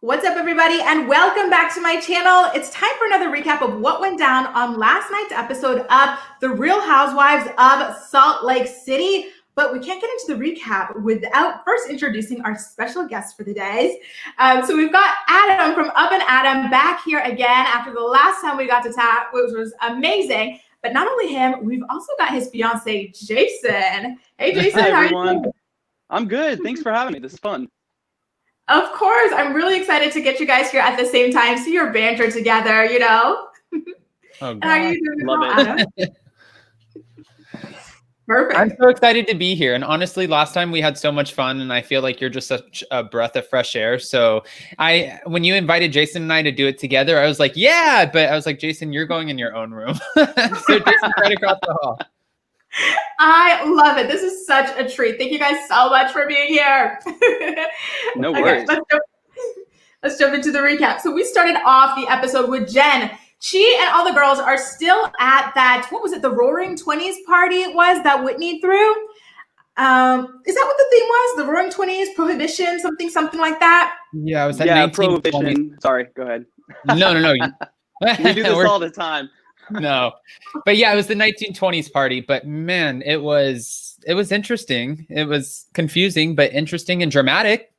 What's up, everybody, and welcome back to my channel. It's time for another recap of what went down on last night's episode of The Real Housewives of Salt Lake City. But we can't get into the recap without first introducing our special guest for the day. So we've got Adam from Up and Adam back here again after the last time we got to chat, which was amazing. But not only him, we've also got his fiance, Jason. Hey, Jason, Hi, how are everyone. you? I'm good. Thanks for having me. This is fun. Of course. I'm really excited to get you guys here at the same time, see your banter together, you know? Oh, And how are you doing, Love Adam? Perfect. I'm so excited to be here. And honestly, last time we had so much fun, and I feel like you're just such a breath of fresh air. So when you invited Jason and I to do it together, I was like, yeah, but I was like, Jason, you're going in your own room. So Jason's right across the hall. I love it. This is such a treat. Thank you guys so much for being here. No worries. Let's jump into the recap. So we started off the episode with Jen. She and all the girls are still at that, what was it, the Roaring 20s party it was that Whitney threw? Is that what the theme was? The Roaring 20s, Prohibition, something like that? Yeah, it was that Prohibition. Sorry, go ahead. No. We do this all the time. No, but yeah, it was the 1920s party. But man, it was interesting. It was confusing, but interesting and dramatic.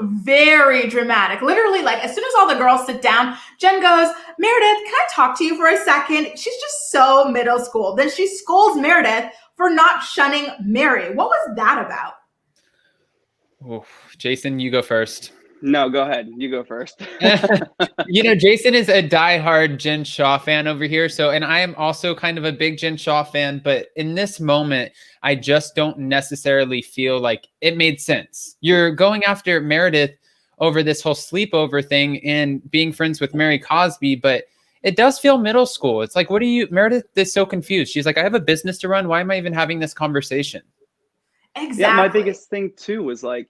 Very dramatic. Literally, like as soon as all the girls sit down, Jen goes, Meredith, can I talk to you for a second? She's just so middle school. Then she scolds Meredith for not shunning Mary. What was that about? Oof. Jason, you go first. No, go ahead. You go first. You know, Jason is a diehard Jen Shah fan over here. So, and I am also kind of a big Jen Shah fan, but in this moment, I just don't necessarily feel like it made sense. You're going after Meredith over this whole sleepover thing and being friends with Mary Cosby, but it does feel middle school. It's like, Meredith is so confused. She's like, I have a business to run. Why am I even having this conversation? Exactly. Yeah, my biggest thing too was like,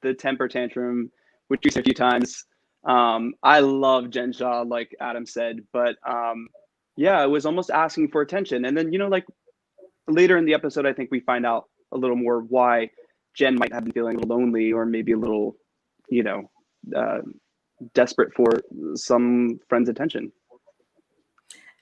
the temper tantrum, which we said a few times. I love Jen Shah, like Adam said, but yeah, it was almost asking for attention. And then, like later in the episode, I think we find out a little more why Jen might have been feeling a little lonely or maybe a little, desperate for some friend's attention.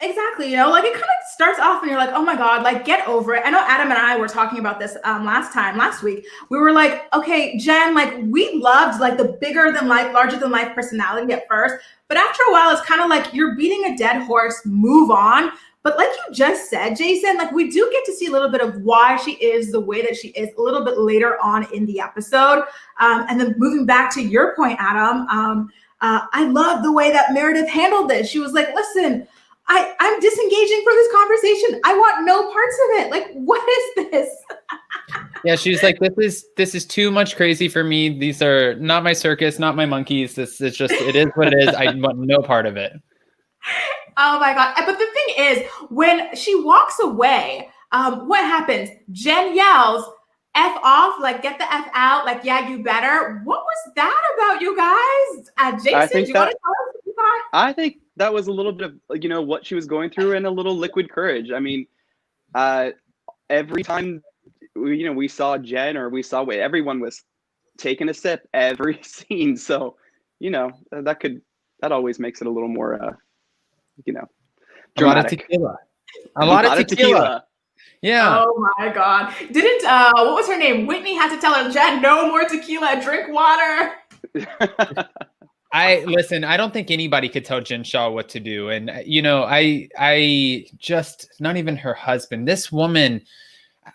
Exactly. Like it kind of starts off and you're like, oh my God, like get over it. I know Adam and I were talking about this last week. We were like, okay, Jen, like we loved like the bigger than life, larger than life personality at first. But after a while, it's kind of like you're beating a dead horse, move on. But like you just said, Jason, like we do get to see a little bit of why she is the way that she is a little bit later on in the episode. And then moving back to your point, Adam, I love the way that Meredith handled this. She was like, listen, I'm disengaging from this conversation. I want no parts of it. Like, what is this? Yeah, she's like, this is too much crazy for me. These are not my circus, not my monkeys. This is just, it is what it is. I want no part of it. Oh my God. But the thing is, when she walks away, what happens? Jen yells, F off, like get the F out, like, yeah, you better. What was that about, you guys? Jason, do you want to tell us what you thought? I think that was a little bit of, what she was going through and a little liquid courage. I mean, every time, we saw Jen or we saw everyone was taking a sip every scene. So, that always makes it a little more, dramatic. A lot of tequila. Yeah. Oh my God. What was her name? Whitney had to tell her, Jen, no more tequila, drink water. I don't think anybody could tell Jen Shah what to do. And, I just, not even her husband, this woman,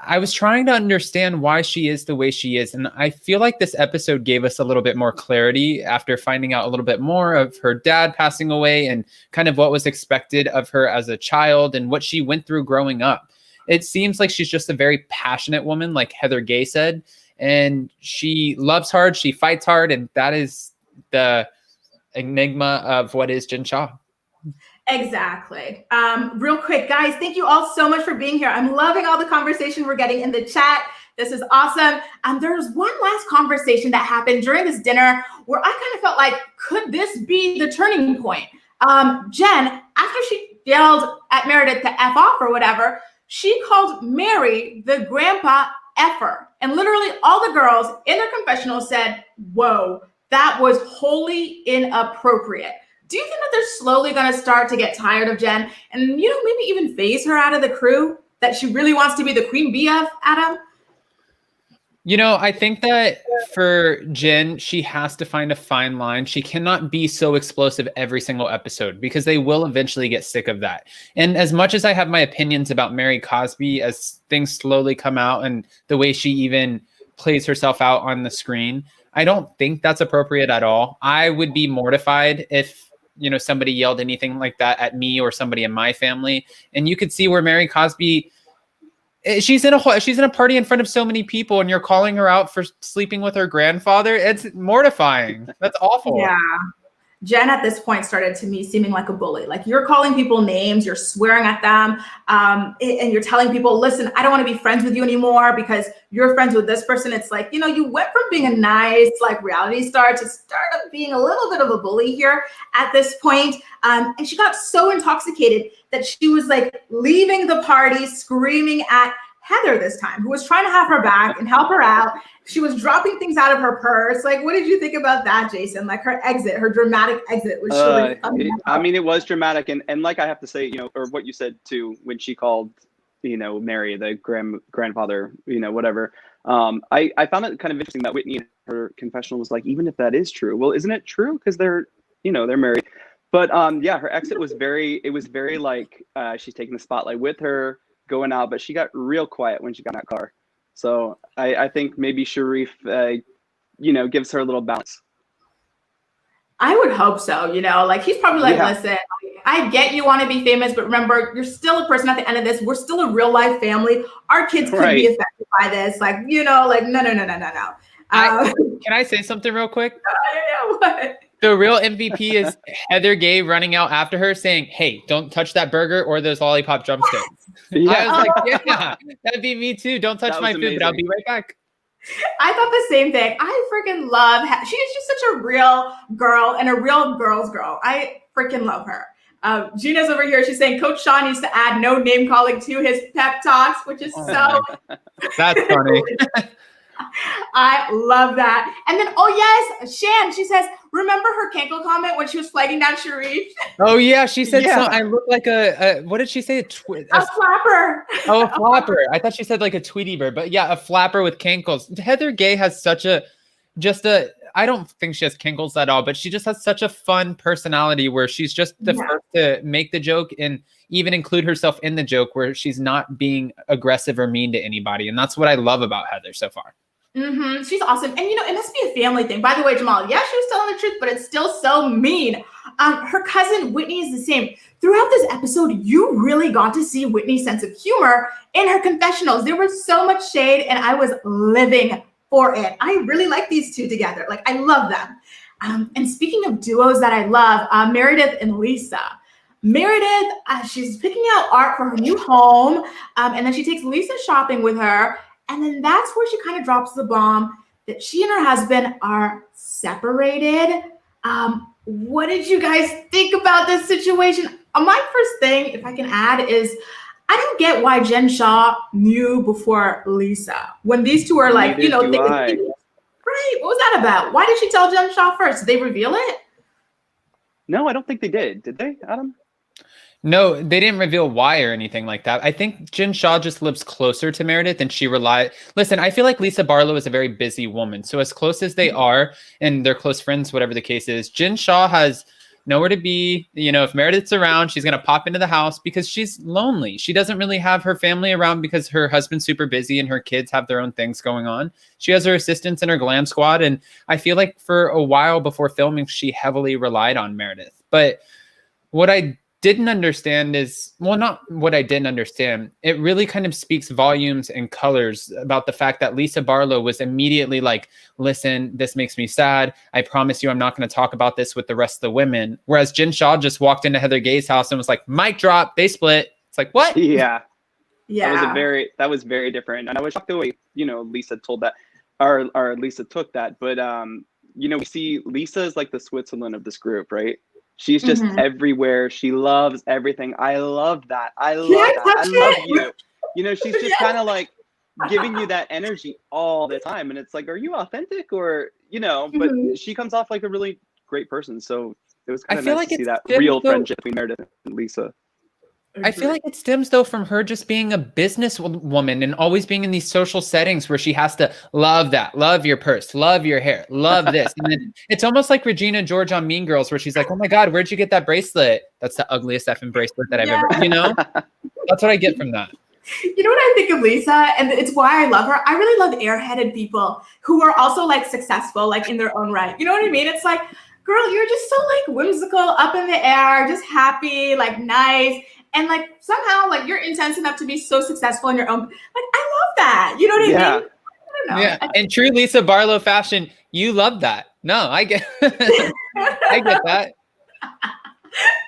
I was trying to understand why she is the way she is. And I feel like this episode gave us a little bit more clarity after finding out a little bit more of her dad passing away and kind of what was expected of her as a child and what she went through growing up. It seems like she's just a very passionate woman, like Heather Gay said, and she loves hard, she fights hard, and that is the enigma of what is Jen Shah. Exactly. Real quick, guys, thank you all so much for being here. I'm loving all the conversation we're getting in the chat. This is awesome. There's one last conversation that happened during this dinner where I kind of felt like, could this be the turning point? Jen, after she yelled at Meredith to F off or whatever, she called Mary the grandpa effer. And literally all the girls in their confessional said, whoa, that was wholly inappropriate. Do you think that they're slowly going to start to get tired of Jen and, maybe even phase her out of the crew that she really wants to be the queen bee of, Adam? I think that for Jen, she has to find a fine line. She cannot be so explosive every single episode because they will eventually get sick of that. And as much as I have my opinions about Mary Cosby, as things slowly come out and the way she even plays herself out on the screen, I don't think that's appropriate at all. I would be mortified if somebody yelled anything like that at me or somebody in my family. And you could see where Mary Cosby, she's in a party in front of so many people and you're calling her out for sleeping with her grandfather. It's mortifying. That's awful. Yeah. Jen at this point started to me seeming like a bully. Like, you're calling people names, you're swearing at them, and you're telling people, listen, I don't want to be friends with you anymore because you're friends with this person. It's like, you went from being a nice reality star to start up being a little bit of a bully here at this point. And she got so intoxicated that she was leaving the party screaming at Heather this time, who was trying to have her back and help her out. She was dropping things out of her purse. What did you think about that, Jason? Her exit, her dramatic exit was it was dramatic. And I have to say, or what you said too, when she called, Mary, the grandfather, whatever. I found it kind of interesting that Whitney, her confessional was even if that is true, well, isn't it true? Because they're married. But her exit was very she's taking the spotlight with her, going out, but she got real quiet when she got in that car. So I think maybe Sharif, gives her a little balance. I would hope so. He's probably listen, I get you want to be famous, but remember, you're still a person at the end of this. We're still a real life family. Our kids could be affected by this. No. Can I say something real quick? What? The real MVP is Heather Gay running out after her saying, hey, don't touch that burger or those lollipop drumsticks. Yeah. I was yeah, that'd be me too. Don't touch my food, but I'll be right back. I thought the same thing. I freaking love she is just such a real girl and a real girl's girl. I freaking love her. Gina's over here. She's saying Coach Sean needs to add no name calling to his pep talks, which is so. That's funny. I love that. And then, Shan, she says, remember her Cankle comment when she was flagging down Sharif? Oh, yeah. She said, so I look like what did she say? A flapper. Oh, a flapper. I thought she said a Tweety bird, but yeah, a flapper with cankles. Heather Gay has I don't think she has cankles at all, but she just has such a fun personality where she's just the first to make the joke and even include herself in the joke where she's not being aggressive or mean to anybody. And that's what I love about Heather so far. Mm-hmm. She's awesome. And it must be a family thing. By the way, Jamal, she was telling the truth, but it's still so mean. Her cousin Whitney is the same. Throughout this episode, you really got to see Whitney's sense of humor in her confessionals. There was so much shade and I was living for it. I really like these two together. I love them. And speaking of duos that I love, Meredith and Lisa. Meredith, she's picking out art for her new home. And then she takes Lisa shopping with her. And then that's where she kind of drops the bomb that she and her husband are separated. What did you guys think about this situation? My first thing, if I can add, is I don't get why Jen Shah knew before Lisa. When these two are right, what was that about? Why did she tell Jen Shah first? Did they reveal it? No, I don't think they did. Did they, Adam? No, they didn't reveal why or anything like that. I think Jen Shah just lives closer to Meredith and she Listen, I feel like Lisa Barlow is a very busy woman. So as close as they are and they're close friends, whatever the case is, Jen Shah has nowhere to be. If Meredith's around, she's going to pop into the house because she's lonely. She doesn't really have her family around because her husband's super busy and her kids have their own things going on. She has her assistants and her glam squad. And I feel like for a while before filming, she heavily relied on Meredith. But what I didn't understand is, not what I didn't understand. It really kind of speaks volumes and colors about the fact that Lisa Barlow was immediately like, listen, this makes me sad. I promise you I'm not going to talk about this with the rest of the women. Whereas Jen Shah just walked into Heather Gay's house and was like, mic drop, they split. It's like, what? Yeah. That was very different. And I was shocked the way, Lisa told that or Lisa took that. But, we see Lisa is like the Switzerland of this group, right? She's just everywhere. She loves everything. I love that. I love you. She's just kind of like giving you that energy all the time. And it's like, are you authentic or, you know, but she comes off like a really great person. So it was kind of feel nice like to see it's that still real friendship between Meredith and Lisa. I feel like it stems though from her just being a business woman and always being in these social settings where she has to love that, love your purse, love your hair, love this. And then it's almost like Regina George on Mean Girls where she's like, oh my God, where'd you get that bracelet? That's the ugliest effing bracelet that I've ever, you know? That's what I get from that. You know what I think of Lisa, and it's why I love her? I really love airheaded people who are also like successful, like in their own right. You know what I mean? It's like, girl, you're just so like whimsical, up in the air, just happy, like nice. And like somehow like you're intense enough to be so successful in your own. Like I love that. You know what I mean? I don't know. Yeah. In true Lisa Barlow fashion, you love that. No, I get I get that.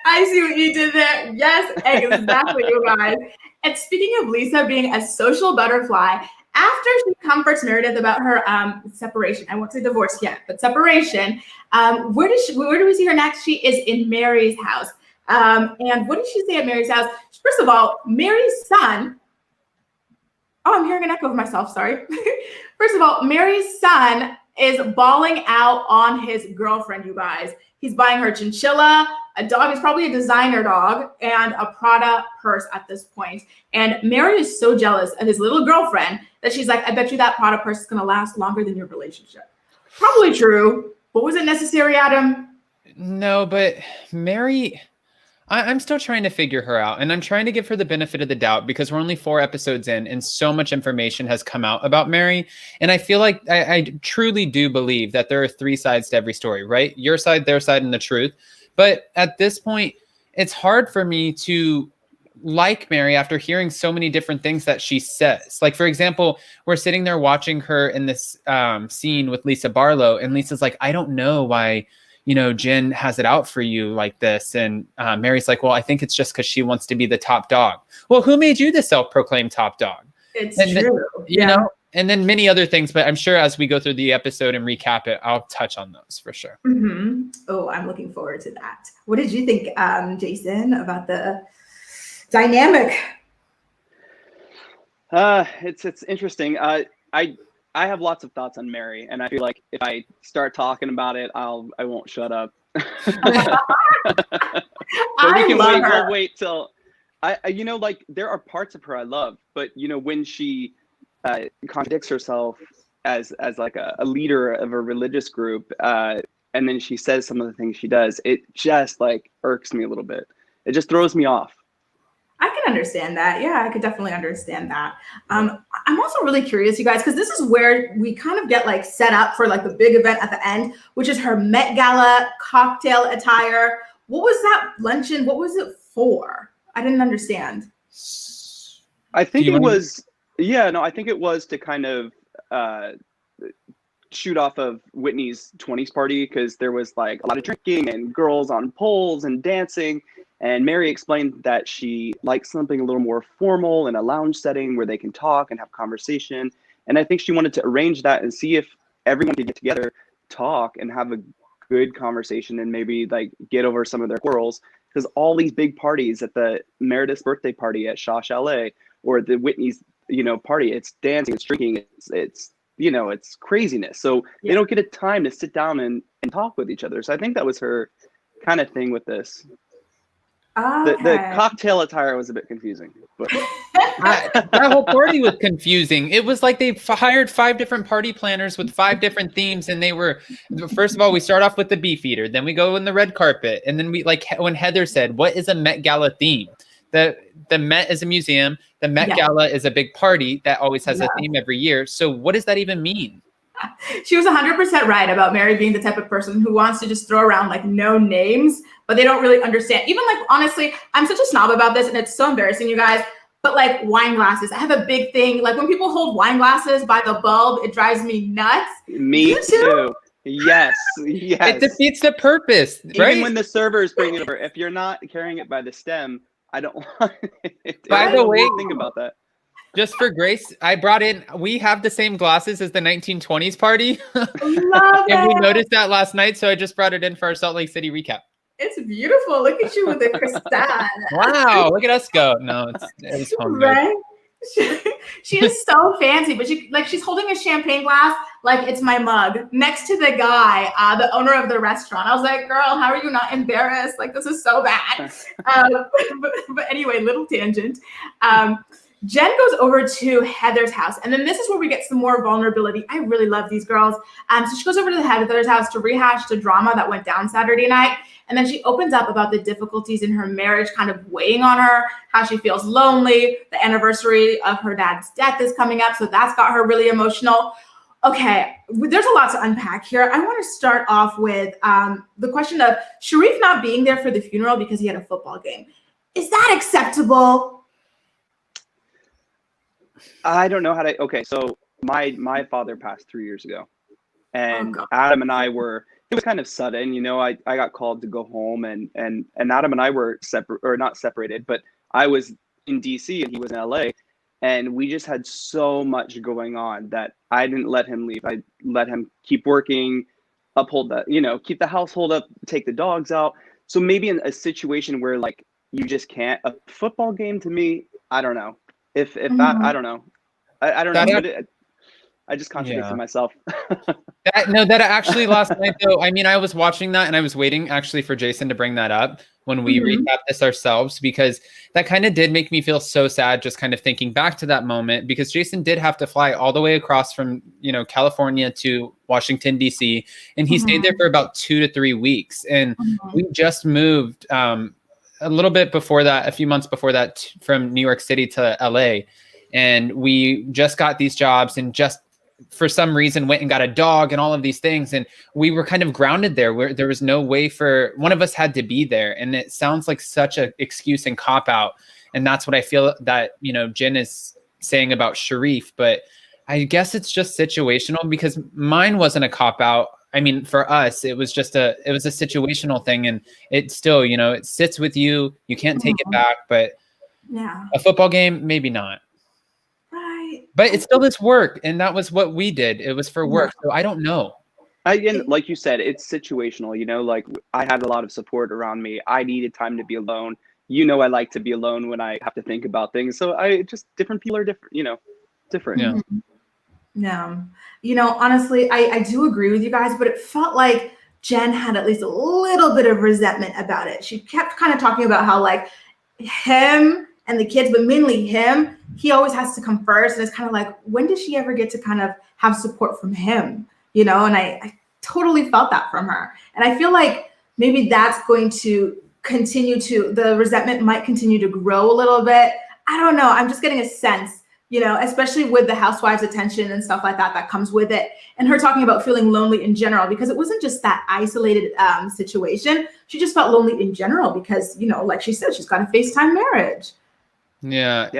I see what you did there. Yes, exactly, you guys. And speaking of Lisa being a social butterfly, after she comforts Meredith about her separation, I won't say divorce yet, but separation, where do we see her next? She is in Mary's house. And what did she say at Mary's house? First of all, Mary's son. Oh, I'm hearing an echo of myself. Sorry. First of all, Mary's son is bawling out on his girlfriend, you guys. He's buying her chinchilla, a dog. He's probably a designer dog, and a Prada purse at this point. And Mary is so jealous of his little girlfriend that she's like, I bet you that Prada purse is going to last longer than your relationship. Probably true. But was it necessary, Adam? No, but Mary... I'm still trying to figure her out, and I'm trying to give her the benefit of the doubt because we're only 4 episodes in and so much information has come out about Mary. And I feel like I truly do believe that there are 3 sides to every story, right? Your side, their side, and the truth. But at this point, it's hard for me to like Mary after hearing so many different things that she says. Like, for example, we're sitting there watching her in this scene with Lisa Barlow, and Lisa's like, I don't know why Jen has it out for you like this. And Mary's like, well, I think it's just because she wants to be the top dog. Well, who made you the self-proclaimed top dog? It's and true. Then, you know, and then many other things, but I'm sure as we go through the episode and recap it, I'll touch on those for sure. Mm-hmm. Oh, I'm looking forward to that. What did you think, Jason, about the dynamic? It's interesting. I have lots of thoughts on Mary, and I feel like if I start talking about it, I won't shut up. But we'll wait till like there are parts of her I love, but when she contradicts herself as like a leader of a religious group, and then she says some of the things she does, it just like irks me a little bit. It just throws me off. I can understand that. Yeah, I could definitely understand that. I'm also really curious, you guys, because this is where we kind of get like set up for like the big event at the end, which is her Met Gala cocktail attire. What was that luncheon? What was it for? I didn't understand. I think it was, I think it was to kind of shoot off of Whitney's 20s party, because there was like a lot of drinking and girls on poles and dancing. And Mary explained that she likes something a little more formal in a lounge setting where they can talk and have conversation. And I think she wanted to arrange that and see if everyone could get together, talk, and have a good conversation and maybe like get over some of their quarrels. Because all these big parties, at the Meredith's birthday party at Shaw Chalet or the Whitney's, party, it's dancing, it's drinking, it's craziness. So they don't get a time to sit down and talk with each other. So I think that was her kind of thing with this. Okay. The cocktail attire was a bit confusing, but that whole party was confusing. It was like they hired 5 different party planners with 5 different themes, and they were, first of all, we start off with the Beefeater, then we go in the red carpet, and then we, like when Heather said, what is a Met Gala theme? The Met is a museum, the Met Gala is a big party that always has a theme every year. So what does that even mean? She was 100% right about Mary being the type of person who wants to just throw around like no names, but they don't really understand. Even like, honestly, I'm such a snob about this, and it's so embarrassing, you guys, but like wine glasses, I have a big thing. Like when people hold wine glasses by the bulb, it drives me nuts. Me too. Yes. It defeats the purpose, right? Even when the servers bring it over, if you're not carrying it by the stem, I don't want it. By the way, think about that. Just for grace, we have the same glasses as the 1920s party. Love and we it. noticed that last night, so I just brought it in for our Salt Lake City recap. It's beautiful. Look at you with the crystal. Wow, look at us go. No, it's homemade. Right? She is so fancy, but she's holding a champagne glass like it's my mug next to the guy, the owner of the restaurant. I was like, girl, how are you not embarrassed? Like, this is so bad. But anyway, little tangent. Jen goes over to Heather's house, and then this is where we get some more vulnerability. I really love these girls. So she goes over to Heather's house to rehash the drama that went down Saturday night, and then she opens up about the difficulties in her marriage kind of weighing on her, how she feels lonely. The anniversary of her dad's death is coming up, so that's got her really emotional. Okay, there's a lot to unpack here. I want to start off with the question of Sharif not being there for the funeral because he had a football game. Is that acceptable? I don't know how to. Okay, so my father passed 3 years ago, and Adam and I were. It was kind of sudden, you know. I got called to go home, and Adam and I were separate, or not separated, but I was in DC and he was in LA, and we just had so much going on that I didn't let him leave. I let him keep working, uphold that, you know, keep the household up, take the dogs out. So maybe in a situation where like you just can't. A football game to me, I don't know. If that, I don't know. I don't know. But I just contradicted myself. that actually last night though. I mean, I was watching that and I was waiting actually for Jason to bring that up when we recap this ourselves, because that kind of did make me feel so sad just kind of thinking back to that moment, because Jason did have to fly all the way across from, you know, California to Washington, D.C. and he stayed there for about 2 to 3 weeks. And we just moved a little bit before that, a few months before that, from New York City to LA. And we just got these jobs and just for some reason went and got a dog and all of these things. And we were kind of grounded there where there was no way for one of us had to be there. And it sounds like such an excuse and cop out. And that's what I feel that, you know, Jen is saying about Sharif, but I guess it's just situational, because mine wasn't a cop out. I mean, for us, it was a situational thing, and it still, you know, it sits with you. You can't take it back, but a football game, maybe not. Right. But it's still this work, and that was what we did. It was for work, so I don't know. And like you said, it's situational. You know, like I had a lot of support around me. I needed time to be alone. You know, I like to be alone when I have to think about things. So different people are different. You know, different. Yeah. Yeah. You know, honestly, I do agree with you guys, but it felt like Jen had at least a little bit of resentment about it. She kept kind of talking about how like him and the kids, but mainly him, he always has to come first. And it's kind of like, when does she ever get to kind of have support from him? You know, and I totally felt that from her. And I feel like maybe that's going to the resentment might continue to grow a little bit. I don't know. I'm just getting a sense, you know, especially with the housewives' attention and stuff like that comes with it. And her talking about feeling lonely in general, because it wasn't just that isolated situation. She just felt lonely in general because, you know, like she said, she's got a FaceTime marriage. Yeah.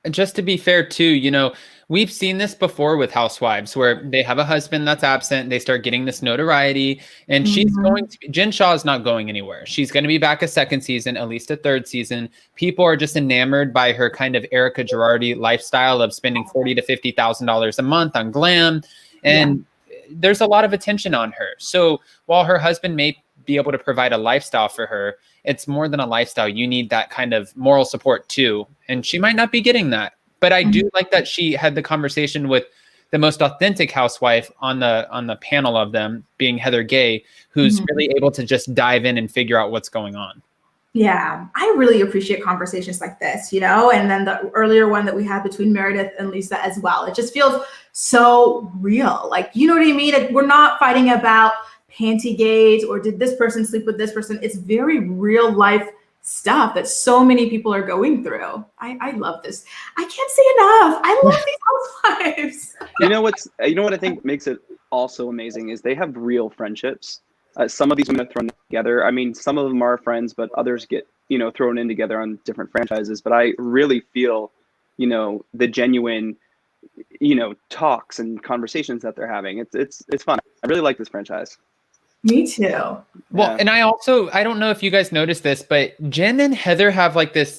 And just to be fair too, you know, we've seen this before with housewives where they have a husband that's absent. They start getting this notoriety, and Jen Shah is not going anywhere. She's going to be back a second season, at least a third season. People are just enamored by her kind of Erica Girardi lifestyle of spending $40,000 to $50,000 a month on glam. And there's a lot of attention on her. So while her husband may be able to provide a lifestyle for her, it's more than a lifestyle. You need that kind of moral support too. And she might not be getting that. But I do like that she had the conversation with the most authentic housewife on the panel of them, being Heather Gay, who's really able to just dive in and figure out what's going on. Yeah, I really appreciate conversations like this, you know, and then the earlier one that we had between Meredith and Lisa as well. It just feels so real. Like, you know what I mean? We're not fighting about Pantygate or did this person sleep with this person. It's very real life stuff that so many people are going through. I love this. I can't say enough. I love these housewives. You know what I think makes it also amazing is they have real friendships. Some of these women are thrown together. I mean, some of them are friends, but others get, you know, thrown in together on different franchises. But I really feel, you know, the genuine, you know, talks and conversations that they're having. It's fun. I really like this franchise. Me too. Well, and I don't know if you guys noticed this, but Jen and Heather have like this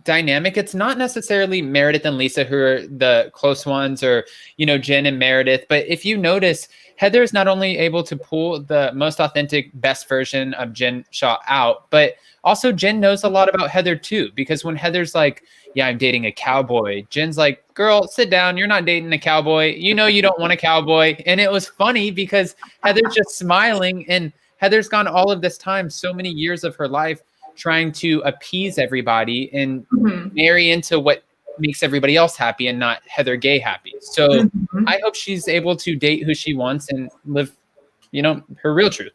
dynamic. It's not necessarily Meredith and Lisa who are the close ones, or, you know, Jen and Meredith. But if you notice, Heather is not only able to pull the most authentic, best version of Jen Shah out, but also Jen knows a lot about Heather too, because when Heather's like, yeah, I'm dating a cowboy, Jen's like, girl, sit down. You're not dating a cowboy. You know, you don't want a cowboy. And it was funny because Heather's just smiling, and Heather's gone all of this time, so many years of her life trying to appease everybody and marry into what makes everybody else happy and not Heather Gay happy. So I hope she's able to date who she wants and live, you know, her real truth.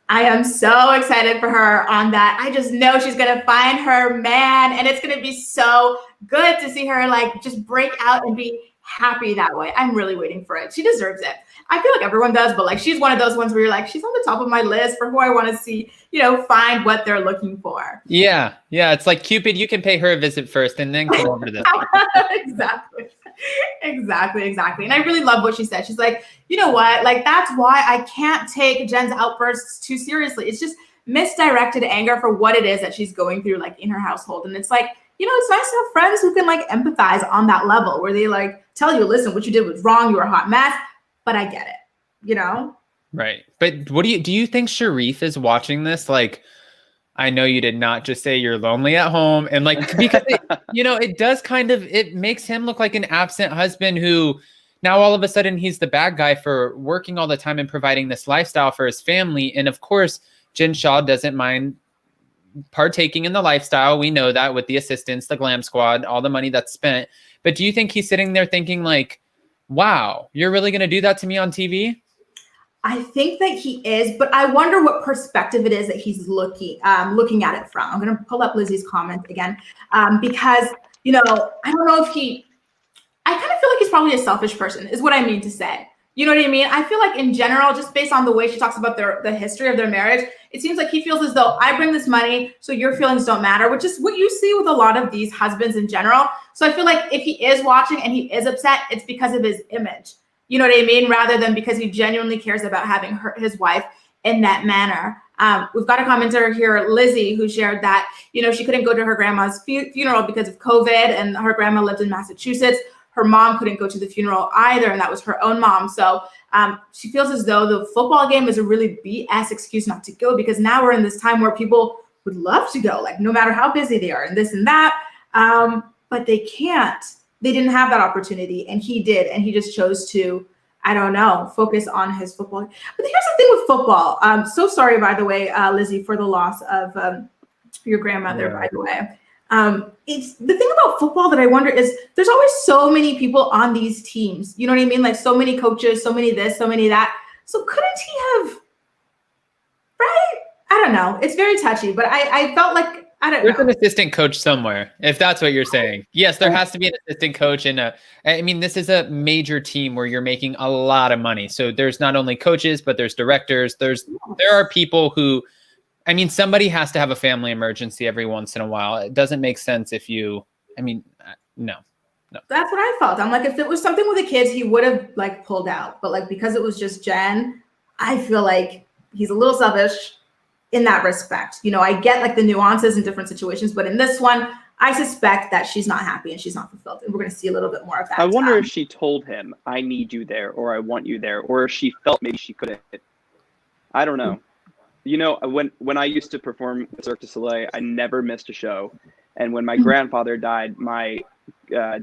I am so excited for her on that. I just know she's going to find her man, and it's going to be so good to see her like just break out and be happy that way. I'm really waiting for it. She deserves it. I feel like everyone does, but like she's one of those ones where you're like, she's on the top of my list for who I want to see, you know, find what they're looking for. Yeah. Yeah. It's like Cupid, you can pay her a visit first and then come over to this. Exactly. And I really love what she said. She's like, you know what? Like, that's why I can't take Jen's outbursts too seriously. It's just misdirected anger for what it is that she's going through, like in her household. And it's like, you know, it's nice to have friends who can like empathize on that level where they like tell you, listen, what you did was wrong. You were a hot mess, but I get it, you know? Right. But what do you think Sharif is watching this? Like, I know you did not just say you're lonely at home, and like, because it, you know, it does kind of, it makes him look like an absent husband who now all of a sudden he's the bad guy for working all the time and providing this lifestyle for his family. And of course, Jen Shah doesn't mind partaking in the lifestyle. We know that with the assistants, the glam squad, all the money that's spent. But do you think he's sitting there thinking like, wow, you're really going to do that to me on TV? I think that he is, but I wonder what perspective it is that he's looking at it from. I'm going to pull up Lizzie's comment again because, you know, I don't know if I kind of feel like he's probably a selfish person is what I mean to say. You know what I mean? I feel like in general, just based on the way she talks about the history of their marriage, it seems like he feels as though I bring this money, so your feelings don't matter, which is what you see with a lot of these husbands in general. So I feel like if he is watching and he is upset, it's because of his image. You know what I mean? Rather than because he genuinely cares about having his wife in that manner. We've got a commenter here, Lizzie, who shared that, you know, she couldn't go to her grandma's funeral because of COVID, and her grandma lived in Massachusetts. Her mom couldn't go to the funeral either, and that was her own mom. So she feels as though the football game is a really BS excuse not to go, because now we're in this time where people would love to go, like no matter how busy they are and this and that, but they can't. They didn't have that opportunity, and he did, and he just chose to, I don't know, focus on his football. But here's the thing with football. I'm so sorry, by the way, Lizzie, for the loss of your grandmother, by the way. It's the thing about football that I wonder is there's always so many people on these teams. You know what I mean? Like so many coaches, so many this, so many that. So couldn't he have, right? I don't know. It's very touchy, but I felt like, I don't know. There's an assistant coach somewhere, if that's what you're saying. Yes, there has to be an assistant coach. And I mean, this is a major team where you're making a lot of money. So there's not only coaches, but there's directors. There are people who, I mean, somebody has to have a family emergency every once in a while. It doesn't make sense if you, I mean, no. That's what I felt. I'm like, if it was something with the kids, he would have like pulled out. But like, because it was just Jen, I feel like he's a little selfish in that respect. You know, I get like the nuances in different situations, but in this one, I suspect that she's not happy and she's not fulfilled. And we're going to see a little bit more of that. I wonder if she told him, I need you there, or I want you there, or if she felt maybe she couldn't. I don't know. You know, when I used to perform at Cirque du Soleil, I never missed a show. And when my grandfather died, my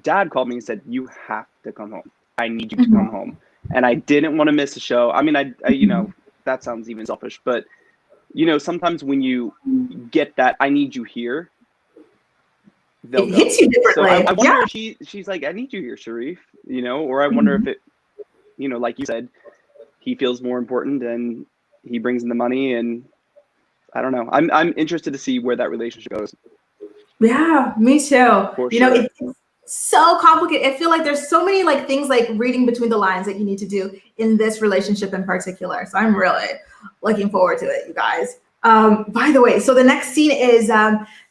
dad called me and said, you have to come home. I need you to come home. And I didn't want to miss a show. I mean, I you know, that sounds even selfish, but you know, sometimes when you get that, I need you here, it hits you differently. So I wonder if she's like, I need you here, Sharif, you know, or I wonder if it, you know, like you said, he feels more important and he brings in the money, and I don't know. I'm interested to see where that relationship goes. Yeah, me too. For you sure. know, it's so complicated. I feel like there's so many like things like reading between the lines that you need to do in this relationship in particular. So I'm really looking forward to it, you guys. By the way, so the next scene is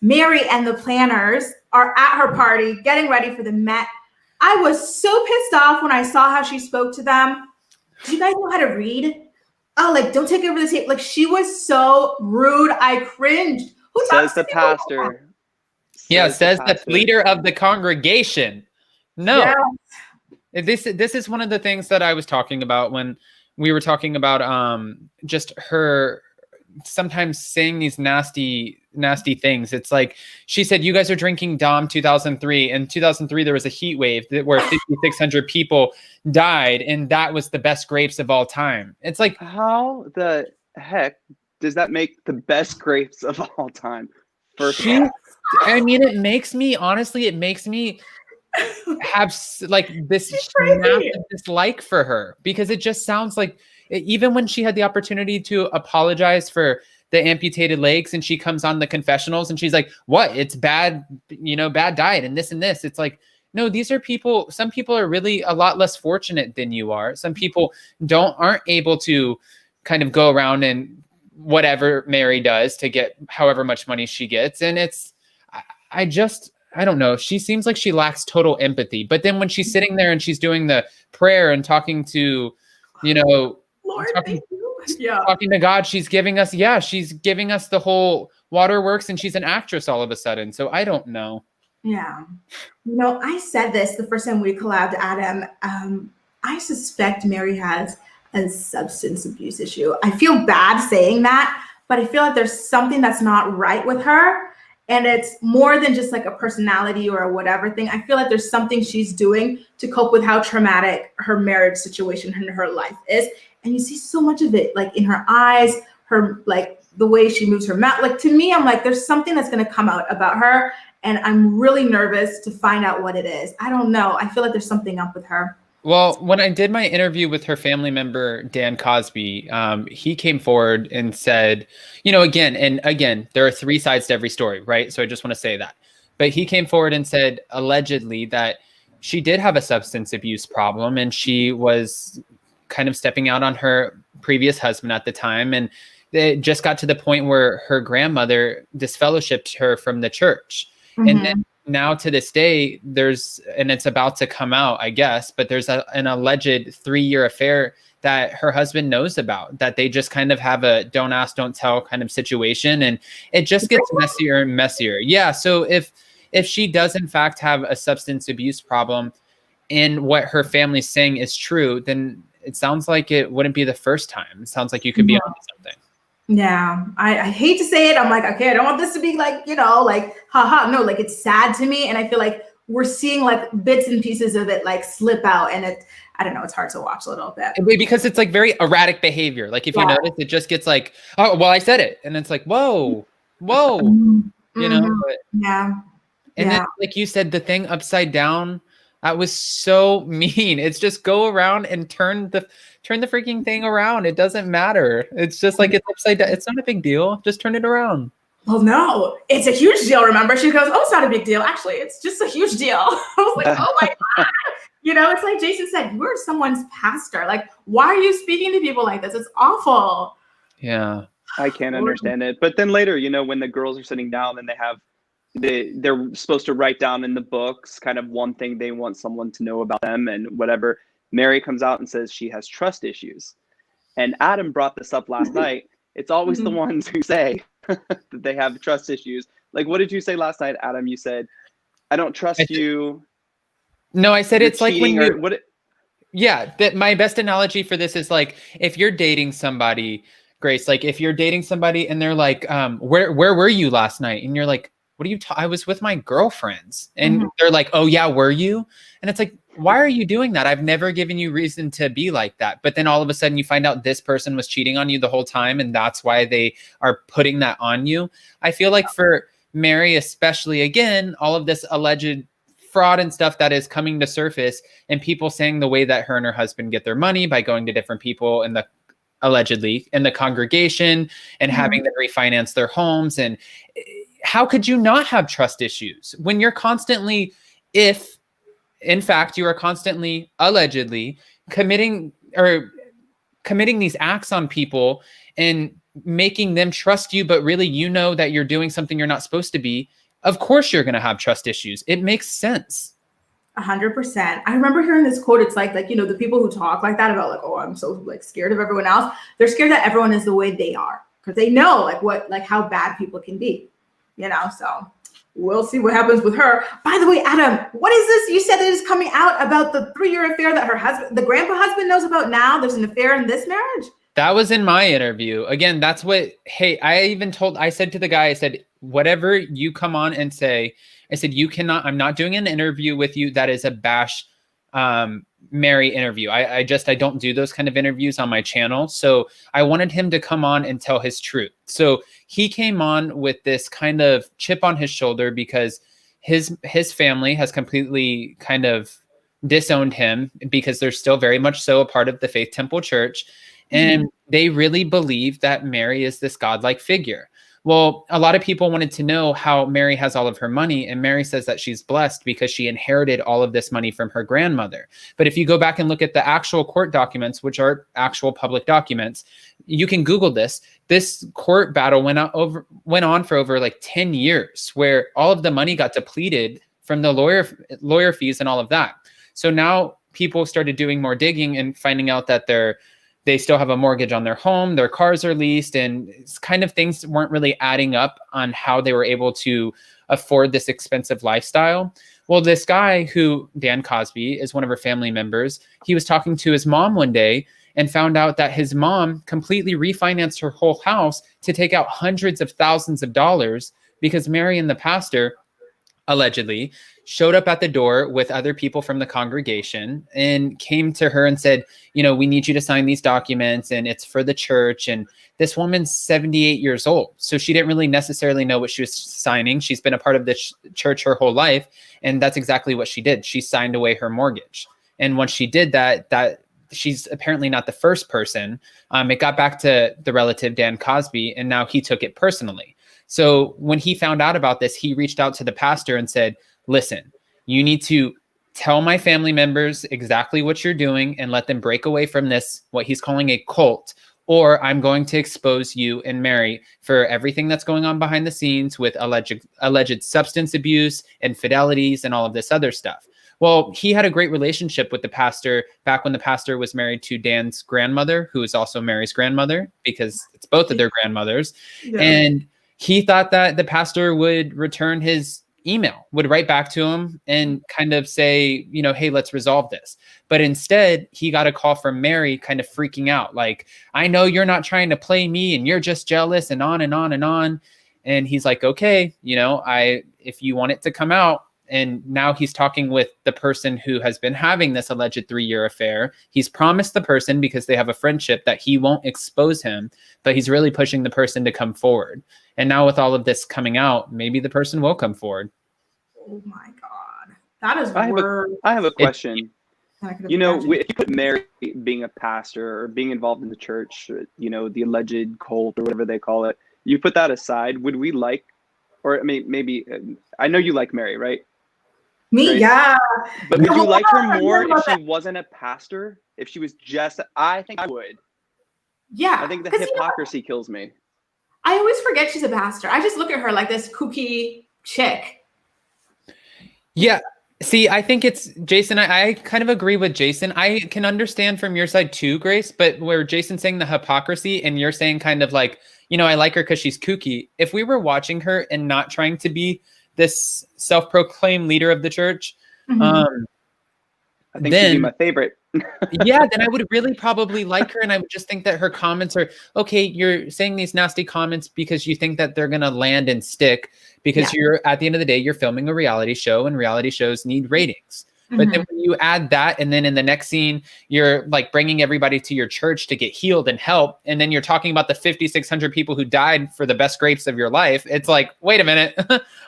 Mary and the planners are at her party getting ready for the Met. I was so pissed off when I saw how she spoke to them. Do you guys know how to read? Oh, like, don't take over the tape. Like, she was so rude. I cringed. Who says the pastor? Yeah, says the leader of the congregation. No, this is one of the things that I was talking about when we were talking about just her sometimes saying these nasty things. It's like she said, you guys are drinking Dom 2003. In 2003 there was a heat wave where 5,600 people died, and that was the best grapes of all time. It's like, how the heck does that make the best grapes of all time? I mean, it makes me have like this massive dislike for her, because it just sounds like, even when she had the opportunity to apologize for the amputated legs and she comes on the confessionals and she's like, what, it's bad, bad diet and this and this. It's like, no, these are people. Some people are really a lot less fortunate than you are. Some people aren't able to kind of go around and whatever Mary does to get however much money she gets. And I don't know. She seems like she lacks total empathy. But then when she's sitting there and she's doing the prayer and talking to, Lord, talking to God, she's giving us the whole waterworks, and she's an actress all of a sudden. So I don't know. Yeah. I said this the first time we collabed, Adam. I suspect Mary has a substance abuse issue. I feel bad saying that, but I feel like there's something that's not right with her. And it's more than just like a personality or a whatever thing. I feel like there's something she's doing to cope with how traumatic her marriage situation in her life is. And you see so much of it, like in her eyes, her, like the way she moves her mouth. Like, to me, I'm like, there's something that's going to come out about her. And I'm really nervous to find out what it is. I don't know. I feel like there's something up with her. Well, when I did my interview with her family member, Dan Cosby, he came forward and said, again, there are three sides to every story, right? So I just want to say that. But he came forward and said, allegedly, that she did have a substance abuse problem, and she was kind of stepping out on her previous husband at the time. And it just got to the point where her grandmother disfellowshipped her from the church. Mm-hmm. And then now to this day, and it's about to come out, I guess, but there's an alleged 3-year affair that her husband knows about, that they just kind of have a don't ask, don't tell kind of situation. And it just gets messier and messier. Yeah. So if she does in fact have a substance abuse problem and what her family's saying is true, then it sounds like it wouldn't be the first time. It sounds like you could be onto something. Yeah, I hate to say it. I'm like, okay, I don't want this to be like, like, haha. No, like, it's sad to me. And I feel like we're seeing like bits and pieces of it like slip out. And I don't know, it's hard to watch a little bit. Because it's like very erratic behavior. Like, if you notice, it just gets like, oh, well, I said it. And it's like, whoa. Mm-hmm. But, yeah. And then, like you said, the thing upside down, that was so mean. It's just go around and turn the freaking thing around. It doesn't matter. It's just like, it's upside down. It's not a big deal. Just turn it around. Well, no, it's a huge deal. Remember, she goes, oh, it's not a big deal. Actually, it's just a huge deal. I was like, oh my God. It's like Jason said, you are someone's pastor. Like, why are you speaking to people like this? It's awful. Yeah. I can't understand it. But then later, when the girls are sitting down and they're supposed to write down in the books kind of one thing they want someone to know about them and whatever, Mary comes out and says she has trust issues. And Adam brought this up last night. It's always the ones who say that they have trust issues. Like, what did you say last night, Adam? You said, I don't trust you. No, I said it's like when you... my best analogy for this is like, if you're dating somebody, Grace, like if you're dating somebody and they're like, where were you last night? And you're like, what are you I was with my girlfriends. And they're like, oh yeah, were you? And it's like, why are you doing that? I've never given you reason to be like that. But then all of a sudden you find out this person was cheating on you the whole time, and that's why they are putting that on you. I feel like for Mary, especially, again, all of this alleged fraud and stuff that is coming to surface, and people saying the way that her and her husband get their money by going to different people in the allegedly in the congregation and having them refinance their homes. And how could you not have trust issues when you're constantly, if in fact you are constantly allegedly committing these acts on people and making them trust you, but really that you're doing something you're not supposed to be? Of course you're going to have trust issues. It makes sense. 100%. I remember hearing this quote. It's like, the people who talk like that about like, oh, I'm so like scared of everyone else. They're scared that everyone is the way they are, because they know how bad people can be, so we'll see what happens with her. By the way, Adam, what is this? You said that it's coming out about the 3-year affair that her husband, the grandpa husband, knows about now. There's an affair in this marriage. That was in my interview. Again, that's what, hey, I said to the guy, I said, whatever you come on and say, I said, I'm not doing an interview with you that is a bash Mary interview. I don't do those kind of interviews on my channel. So I wanted him to come on and tell his truth. So he came on with this kind of chip on his shoulder because his family has completely kind of disowned him because they're still very much so a part of the Faith Temple Church. And they really believe that Mary is this godlike figure. Well, a lot of people wanted to know how Mary has all of her money, and Mary says that she's blessed because she inherited all of this money from her grandmother. But if you go back and look at the actual court documents, which are actual public documents, you can Google this. This court battle went on for over like 10 years, where all of the money got depleted from the lawyer fees and all of that. So now people started doing more digging and finding out that they still have a mortgage on their home, their cars are leased, and it's kind of things weren't really adding up on how they were able to afford this expensive lifestyle. Well, this guy who, Dan Cosby, is one of her family members, he was talking to his mom one day and found out that his mom completely refinanced her whole house to take out hundreds of thousands of dollars because Mary and the pastor allegedly showed up at the door with other people from the congregation and came to her and said, we need you to sign these documents and it's for the church. And this woman's 78 years old. So she didn't really necessarily know what she was signing. She's been a part of the church her whole life. And that's exactly what she did. She signed away her mortgage. And once she did that she's apparently not the first person. It got back to the relative, Dan Cosby, and now he took it personally. So when he found out about this, he reached out to the pastor and said, listen, you need to tell my family members exactly what you're doing and let them break away from this, what he's calling a cult, or I'm going to expose you and Mary for everything that's going on behind the scenes with alleged substance abuse, infidelities, and all of this other stuff. Well, he had a great relationship with the pastor back when the pastor was married to Dan's grandmother, who is also Mary's grandmother, because it's both of their grandmothers. Yeah. And he thought that the pastor would return his email, would write back to him and kind of say, hey, let's resolve this. But instead, he got a call from Mary kind of freaking out. Like, I know you're not trying to play me and you're just jealous and on and on and on. And he's like, okay, if you want it to come out. And now he's talking with the person who has been having this alleged 3-year affair. He's promised the person, because they have a friendship, that he won't expose him, but he's really pushing the person to come forward. And now with all of this coming out, maybe the person will come forward. Oh my God. That is I have a question. If you put Mary being a pastor or being involved in the church, the alleged cult or whatever they call it, you put that aside, would we like, or I mean, maybe, I know you like Mary, right? Me, right? Yeah. But would you like her more if she wasn't a pastor? If she was just, I think I would. Yeah. I think the hypocrisy kills me. I always forget she's a pastor. I just look at her like this kooky chick. Yeah. See, I think it's Jason. I kind of agree with Jason. I can understand from your side too, Grace, but where Jason's saying the hypocrisy and you're saying kind of like, I like her because she's kooky. If we were watching her and not trying to be this self-proclaimed leader of the church, I think she'd be my favorite. Yeah, then I would really probably like her. And I would just think that her comments are, okay, you're saying these nasty comments because you think that they're going to land and stick because you're, at the end of the day, you're filming a reality show and reality shows need ratings. But then when you add that, and then in the next scene, you're like bringing everybody to your church to get healed and help. And then you're talking about the 5,600 people who died for the best grapes of your life. It's like, wait a minute.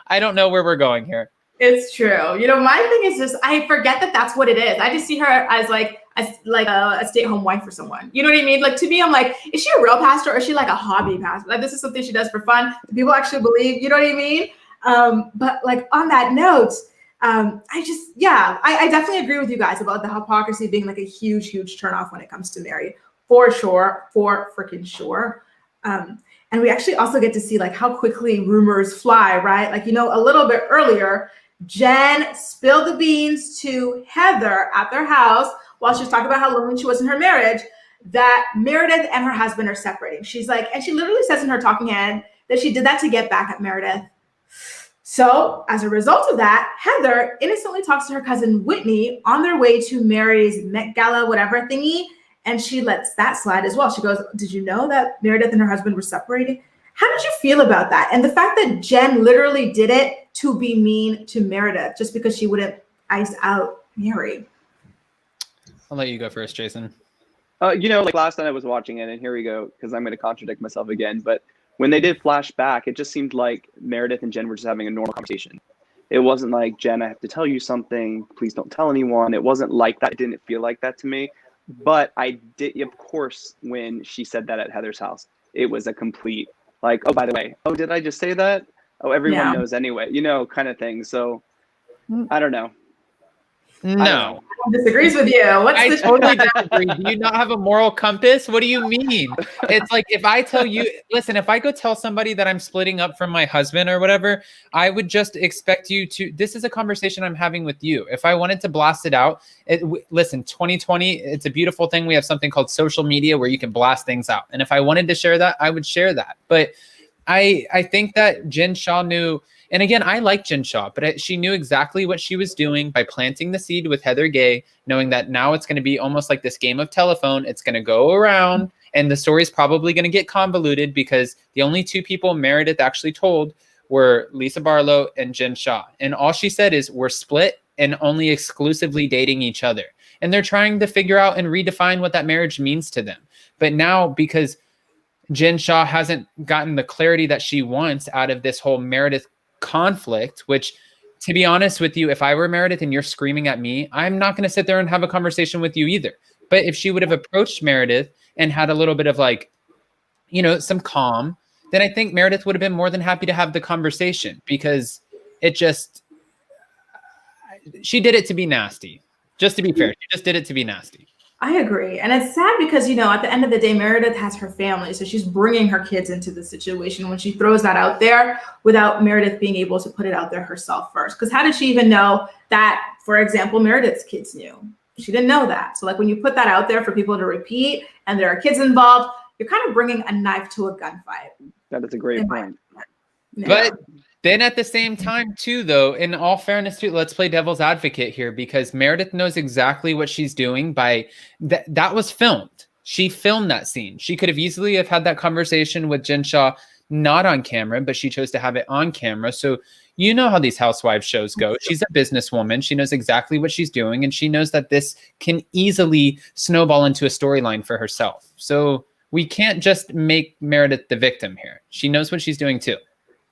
I don't know where we're going here. It's true. My thing is just, I forget that that's what it is. I just see her as like a stay-at-home wife for someone. You know what I mean? Like, to me, I'm like, is she a real pastor or is she like a hobby pastor? Like, this is something she does for fun. Do people actually believe? You know what I mean? But like on that note, I definitely agree with you guys about the hypocrisy being like a huge, huge turnoff when it comes to Mary, for sure, for freaking sure. And we actually also get to see like how quickly rumors fly, right? Like, a little bit earlier, Jen spilled the beans to Heather at their house while she was talking about how lonely she was in her marriage, that Meredith and her husband are separating. She's like, and she literally says in her talking head that she did that to get back at Meredith. So as a result of that, Heather innocently talks to her cousin Whitney on their way to Mary's Met Gala, whatever thingy, and she lets that slide as well. She goes, did you know that Meredith and her husband were separated? How did you feel about that? And the fact that Jen literally did it to be mean to Meredith just because she wouldn't ice out Mary. I'll let you go first, Jason. Like last night I was watching it, and here we go, because I'm going to contradict myself again. But when they did flash back, it just seemed like Meredith and Jen were just having a normal conversation. It wasn't like, Jen, I have to tell you something. Please don't tell anyone. It wasn't like that. It didn't feel like that to me. But I did, of course, when she said that at Heather's house, it was a complete, like, oh, by the way, oh, did I just say that? Oh, everyone knows anyway, kind of thing. So I don't know. No. Disagrees with you. I totally disagree. Do you not have a moral compass? What do you mean? It's like, if I tell you, listen, if I go tell somebody that I'm splitting up from my husband or whatever, I would just expect you to, this is a conversation I'm having with you. If I wanted to blast it out, listen, 2020, it's a beautiful thing. We have something called social media where you can blast things out. And if I wanted to share that, I would share that. But I think that Jen Shah knew. And again, I like Jen Shah, but she knew exactly what she was doing by planting the seed with Heather Gay, knowing that now it's going to be almost like this game of telephone. It's going to go around, and the story is probably going to get convoluted because the only two people Meredith actually told were Lisa Barlow and Jen Shah. And all she said is, we're split and only exclusively dating each other. And they're trying to figure out and redefine what that marriage means to them. But now, because Jen Shah hasn't gotten the clarity that she wants out of this whole Meredith conflict, which, to be honest with you, if I were Meredith and you're screaming at me, I'm not going to sit there and have a conversation with you either. But if she would have approached Meredith and had a little bit of like, some calm, then I think Meredith would have been more than happy to have the conversation, because she did it to be nasty. Just to be fair, she just did it to be nasty. I agree. And it's sad because, at the end of the day, Meredith has her family. So she's bringing her kids into the situation when she throws that out there without Meredith being able to put it out there herself first. Because how did she even know that, for example, Meredith's kids knew? She didn't know that. So like when you put that out there for people to repeat and there are kids involved, you're kind of bringing a knife to a gunfight. That is a great point. But then at the same time too, though, in all fairness too, let's play devil's advocate here, because Meredith knows exactly what she's doing by that was filmed. She filmed that scene. She could have easily have had that conversation with Jen Shah, not on camera, but she chose to have it on camera. So you know how these housewives shows go. She's a businesswoman. She knows exactly what she's doing. And she knows that this can easily snowball into a storyline for herself. So we can't just make Meredith the victim here. She knows what she's doing too.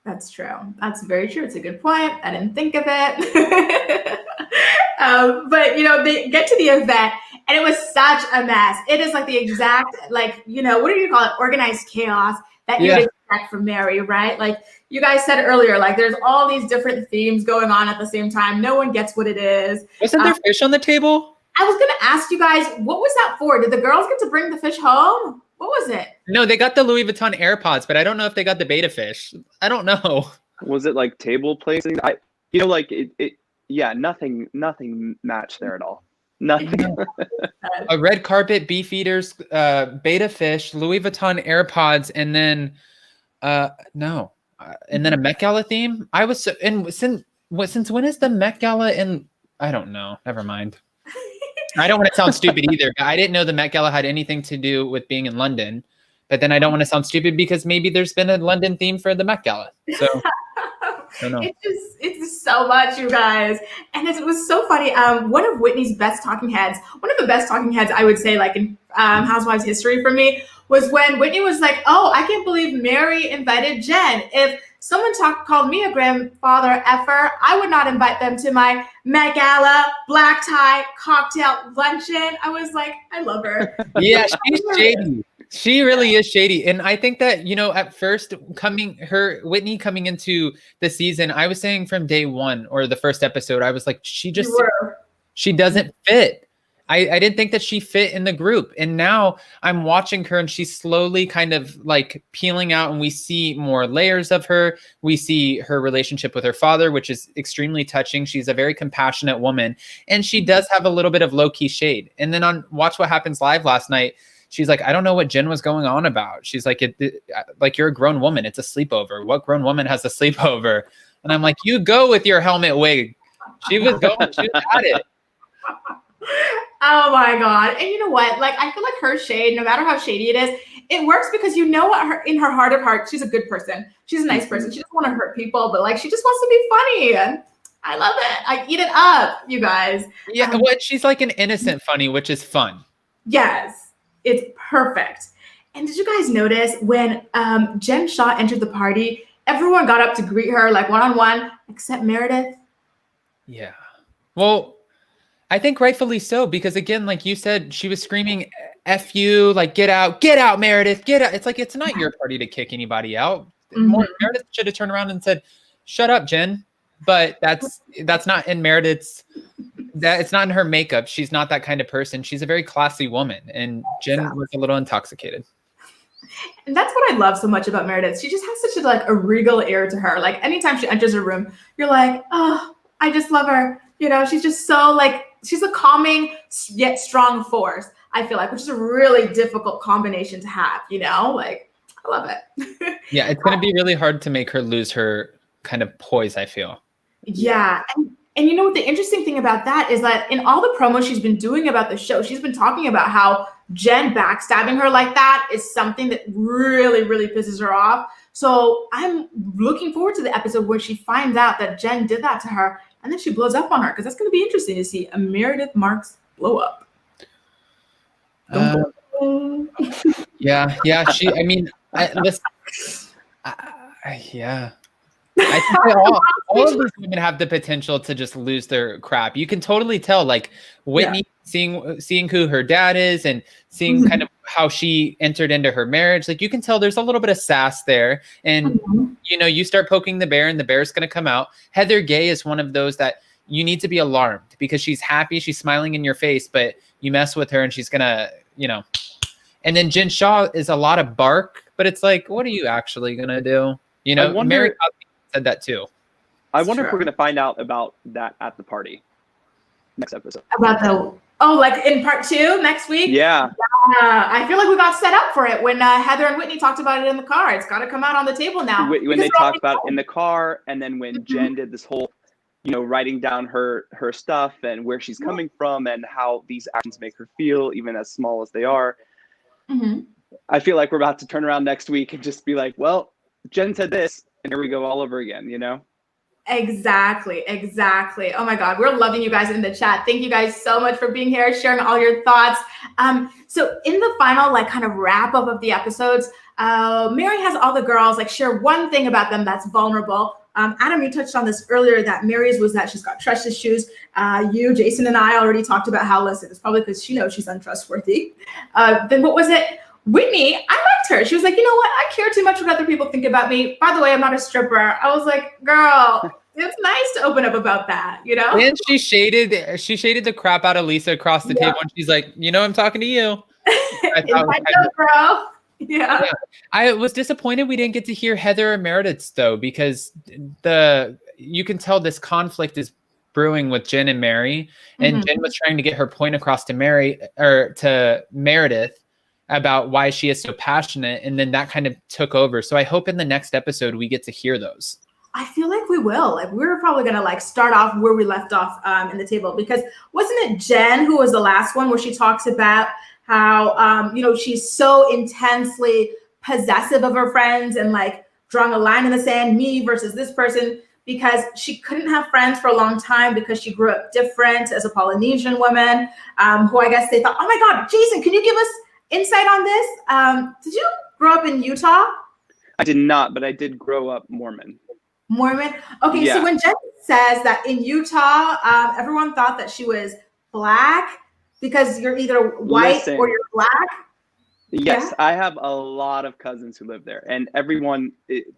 That's true. That's very true. It's a good point. I didn't think of it. But, they get to the event and it was such a mess. It is like the exact, what do you call it? Organized chaos that you would expect from Mary, right? Like you guys said earlier, like there's all these different themes going on at the same time. No one gets what it is. Wasn't there fish on the table? I was going to ask you guys, what was that for? Did the girls get to bring the fish home? What was it? No, they got the Louis Vuitton AirPods, but I don't know if they got the beta fish. I don't know. Was it like table placing? Nothing matched there at all. Nothing. A red carpet, beef eaters, beta fish, Louis Vuitton AirPods, and then and then a Met Gala theme. I was since when is the Met Gala in? I don't know. Never mind. I don't want to sound stupid either, but I didn't know the Met Gala had anything to do with being in London. But then I don't want to sound stupid because maybe there's been a London theme for the Met Gala. So I don't know. It's just so much, you guys. And it was so funny. One of Whitney's best talking heads, one of the best talking heads I would say like in Housewives history for me, was when Whitney was like, oh, I can't believe Mary invited Jen. If someone called me a grandfather effer, I would not invite them to my Met Gala, black tie, cocktail, luncheon. I was like, I love her. Yeah, she's shady. She really is shady. And I think that, at first Whitney coming into the season, I was saying from day one or the first episode, I was like, she doesn't fit. I didn't think that she fit in the group. And now I'm watching her and she's slowly kind of like peeling out and we see more layers of her. We see her relationship with her father, which is extremely touching. She's a very compassionate woman and she does have a little bit of low-key shade. And then on Watch What Happens Live last night, she's like, I don't know what Jen was going on about. She's like, like you're a grown woman. It's a sleepover. What grown woman has a sleepover? And I'm like, you go with your helmet wig. She was at it. Oh my God. And you know what? Like, I feel like her shade, no matter how shady it is, it works because you know what, in her heart of heart, she's a good person. She's a nice person. She doesn't want to hurt people, but like, she just wants to be funny. And I love it. I eat it up, you guys. Yeah, well, she's like an innocent funny, which is fun. Yes, it's perfect. And did you guys notice when Jen Shaw entered the party, everyone got up to greet her like one-on-one, except Meredith? Yeah. Well, I think rightfully so, because again, like you said, she was screaming, F you, like, get out, Meredith, get out. It's like, it's not your party to kick anybody out. Meredith should have turned around and said, shut up, Jen. But that's not in Meredith's, it's not in her makeup. She's not that kind of person. She's a very classy woman, and Jen was a little intoxicated. And that's what I love so much about Meredith. She just has such a regal air to her. Like, anytime she enters a room, you're like, oh, I just love her. You know, she's just so she's a calming yet strong force, I feel like, which is a really difficult combination to have, you know? Like, I love it. Yeah, it's going to be really hard to make her lose her kind of poise, I feel. Yeah. And you know what, the interesting thing about that is that in all the promos she's been doing about the show, she's been talking about how Jen backstabbing her like that is something that really, really pisses her off. So I'm looking forward to the episode where she finds out that Jen did that to her, and then she blows up on her, because that's going to be interesting to see a Meredith Marks blow up. Yeah. I mean, yeah. I think that all of these women have the potential to just lose their crap. You can totally tell, like Whitney, seeing who her dad is and seeing kind of how she entered into her marriage. Like, you can tell there's a little bit of sass there. And, you know, you start poking the bear and the bear's going to come out. Heather Gay is one of those that you need to be alarmed, because she's happy. She's smiling in your face, but you mess with her and she's going to, you know. And then Jen Shaw is a lot of bark, but it's like, what are you actually going to do? You know, Mary said that too. I wonder if we're going to find out about that at the party next episode. About like in part 2 next week? Yeah. I feel like we got set up for it when Heather and Whitney talked about it in the car. It's got to come out on the table now. When they talked about it in the car, and then when Jen did this whole, you know, writing down her stuff and where she's coming from and how these actions make her feel, even as small as they are. I feel like we're about to turn around next week and just be like, well, Jen said this, and here we go all over again, you know? Exactly. Oh my God, we're loving you guys in the chat. Thank you guys so much for being here, sharing all your thoughts. So in the final kind of wrap up of the episodes, Mary has all the girls share one thing about them that's vulnerable. Adam, you touched on this earlier, that Mary's was that she's got trust issues. You, Jason, and I already talked about how, listen, it's probably because she knows she's untrustworthy. Then what was it? Whitney, I liked her. She was like, you know what? I care too much what other people think about me. By the way, I'm not a stripper. I was like, girl, it's nice to open up about that, you know? And she shaded the crap out of Lisa across the table, and she's like, you know, I'm talking to you. Bro. Yeah. I was disappointed we didn't get to hear Heather or Meredith though, because you can tell this conflict is brewing with Jen and Mary, and Jen was trying to get her point across to Meredith about why she is so passionate, and then that kind of took over. So I hope in the next episode we get to hear those. I feel like we will. We're probably gonna start off where we left off in the table, because wasn't it Jen who was the last one where she talks about how you know, she's so intensely possessive of her friends and drawing a line in the sand, me versus this person, because she couldn't have friends for a long time because she grew up different as a Polynesian woman, who I guess they thought, oh my God, Jason, can you give us insight on this? Did you grow up in Utah? I did not, but I did grow up Mormon. Okay, yeah. So when Jen says that in Utah, everyone thought that she was black because you're either white or you're black. Yes, yeah? I have a lot of cousins who live there, and everyone,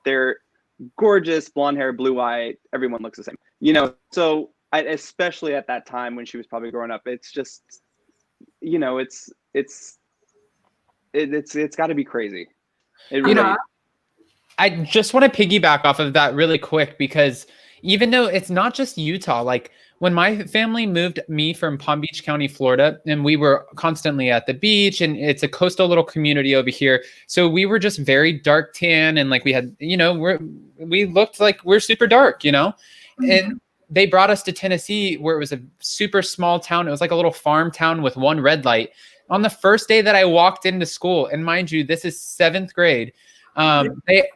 they're gorgeous, blonde hair, blue eye. Everyone looks the same, you know. So especially at that time when she was probably growing up, it's just, you know, it's got to be crazy. It really. I just want to piggyback off of that really quick, because even though it's not just Utah, when my family moved me from Palm Beach County, Florida, and we were constantly at the beach, and it's a coastal little community over here. So we were just very dark tan, and like we had, we looked like we're super dark, and they brought us to Tennessee, where it was a super small town. It was like a little farm town with one red light. On the first day that I walked into school, and mind you, this is 7th grade,